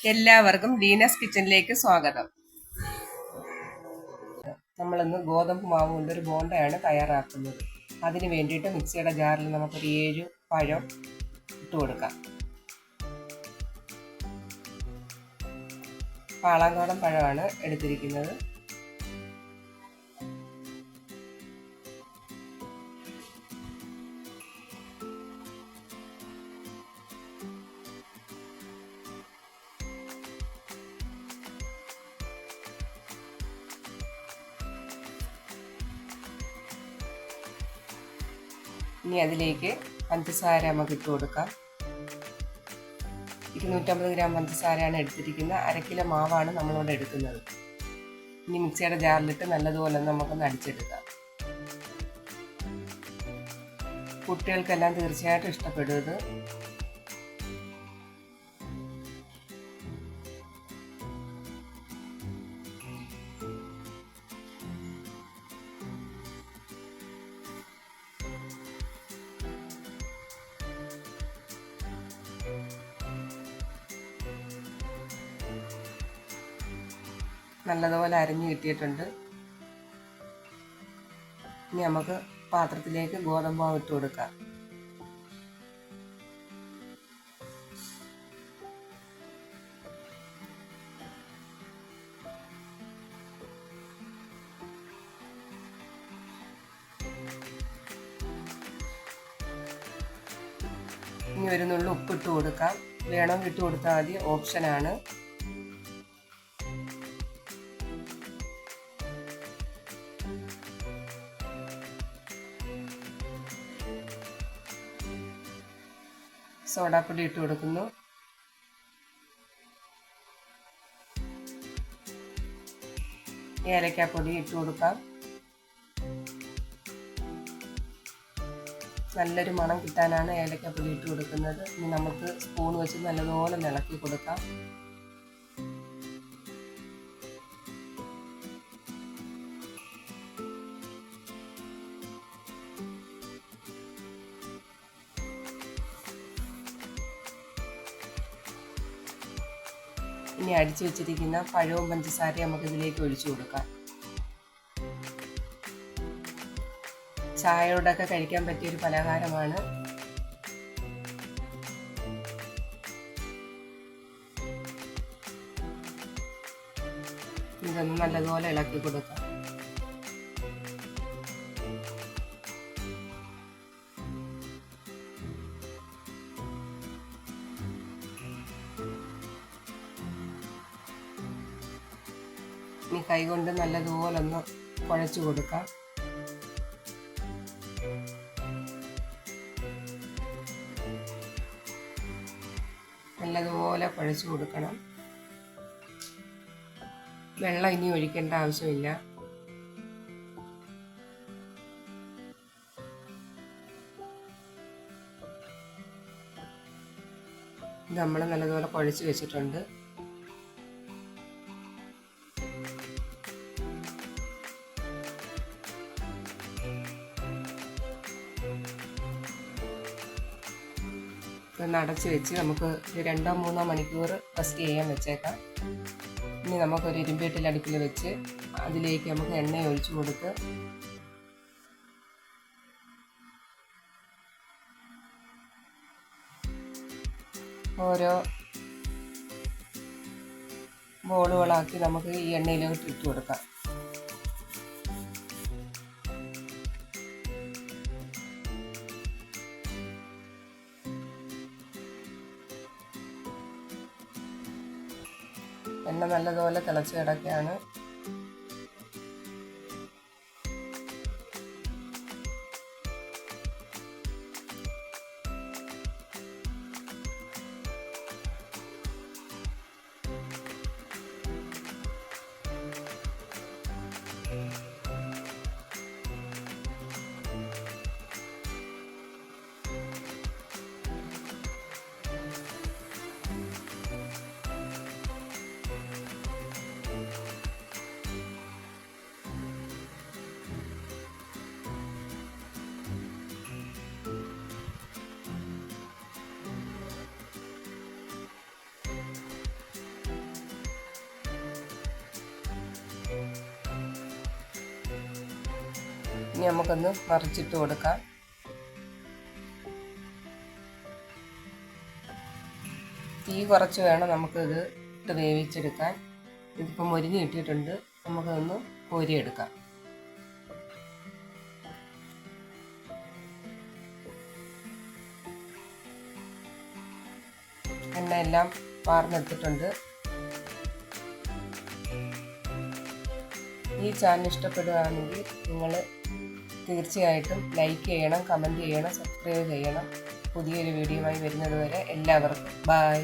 എല്ലാവർക്കും ഡീനസ് കിച്ചണിലേക്ക് സ്വാഗതം. നമ്മളിന്ന് ഗോതമ്പ് മാവ് കൊണ്ടൊരു ബോണ്ടയാണ് തയ്യാറാക്കുന്നത്. അതിന് വേണ്ടിയിട്ട് മിക്സിയുടെ ജാറിൽ നമുക്കൊരു 7 പഴം ഇട്ട് കൊടുക്കാം. പാളാങ്കോടൻ പഴമാണ് എടുത്തിരിക്കുന്നത്. ഇനി അതിലേക്ക് പഞ്ചസാര നമുക്ക് ഇട്ട് കൊടുക്കാം. 250 ഗ്രാം പഞ്ചസാരയാണ് എടുത്തിരിക്കുന്നത്. 1/2 കിലോ മാവാണ് നമ്മളിവിടെ എടുക്കുന്നത്. ഇനി മിക്സിയുടെ ജാറിലിട്ട് നല്ലതുപോലെ നമുക്കൊന്ന് അടിച്ചെടുക്കാം. കുട്ടികൾക്കെല്ലാം തീർച്ചയായിട്ടും ഇഷ്ടപ്പെടും ഇത്. നല്ലതുപോലെ അരിഞ്ഞു കിട്ടിയിട്ടുണ്ട്. ഇനി നമുക്ക് പാത്രത്തിലേക്ക് ഗോതമ്പ് മാവ് ഇട്ട് കൊടുക്കാം. ഇനി ഒരു നുള്ളു ഉപ്പിട്ട് കൊടുക്കാം. വേണമെങ്കിൽ ഇട്ട് കൊടുത്താൽ മതി, ഓപ്ഷനാണ്. സോഡാപ്പൊടി ഇട്ട് കൊടുക്കുന്നു. ഏലക്കാപ്പൊടി ഇട്ട് കൊടുക്കാം. നല്ലൊരു മണം കിട്ടാനാണ് ഏലക്കാപ്പൊടി ഇട്ട് കൊടുക്കുന്നത്. ഇനി നമുക്ക് സ്പൂൺ വെച്ച് നല്ലതുപോലെ ഇളക്കി കൊടുക്കാം. ഇനി അടിച്ചു വെച്ചിരിക്കുന്ന പഴവും പഞ്ചസാരയും നമുക്ക് ഇതിലേക്ക് ഒഴിച്ചു കൊടുക്കാം. ചായയോടൊക്കെ കഴിക്കാൻ പറ്റിയൊരു പലഹാരമാണ്. ഇതൊന്ന് നല്ലതുപോലെ ഇളക്കി കൊടുക്കാം. ഇനി കൈകൊണ്ട് നല്ലതുപോലെ ഒന്ന് കുഴച്ചു കൊടുക്കാം. നല്ലതുപോലെ കുഴച്ചു കൊടുക്കണം. വെള്ളം ഇനി ഒഴിക്കേണ്ട ആവശ്യമില്ല. ഇത് നമ്മൾ നല്ലതുപോലെ കുഴച്ച് വെച്ചിട്ടുണ്ട്. ഇതൊന്ന് അടച്ച് വെച്ച് നമുക്ക് 2-3 മണിക്കൂർ റെസ്റ്റ് ചെയ്യാൻ വെച്ചേക്കാം. ഇനി നമുക്കൊരു ഇരുമ്പേട്ടിൽ അടുപ്പിൽ വെച്ച് അതിലേക്ക് നമുക്ക് എണ്ണ ഒഴിച്ചു കൊടുത്ത് ഓരോ ബോളുകളാക്കി നമുക്ക് ഈ എണ്ണയിലോട്ട് ഇട്ട് കൊടുക്കാം. എണ്ണ നല്ലതുപോലെ തിളച്ച് കിടക്കുകയാണ്. ഇനി നമുക്കൊന്ന് മറിച്ചിട്ട് കൊടുക്കാം. തീ കുറച്ച് വേണം നമുക്കിത് ഇട്ട് വേവിച്ചെടുക്കാൻ. ഇതിപ്പോൾ മൊരിഞ്ഞ് കിട്ടിയിട്ടുണ്ട്. നമുക്കതൊന്ന് കോരിയെടുക്കാം. എണ്ണ എല്ലാം വാർന്നെടുത്തിട്ടുണ്ട്. ഈ ചാനൽ ഇഷ്ടപ്പെടുകയാണെങ്കിൽ നിങ്ങൾ തീർച്ചയായിട്ടും ലൈക്ക് ചെയ്യണം, കമൻറ്റ് ചെയ്യണം, സബ്സ്ക്രൈബ് ചെയ്യണം. പുതിയൊരു വീഡിയോയുമായി വരുന്നത് വരെ എല്ലാവർക്കും ബൈ.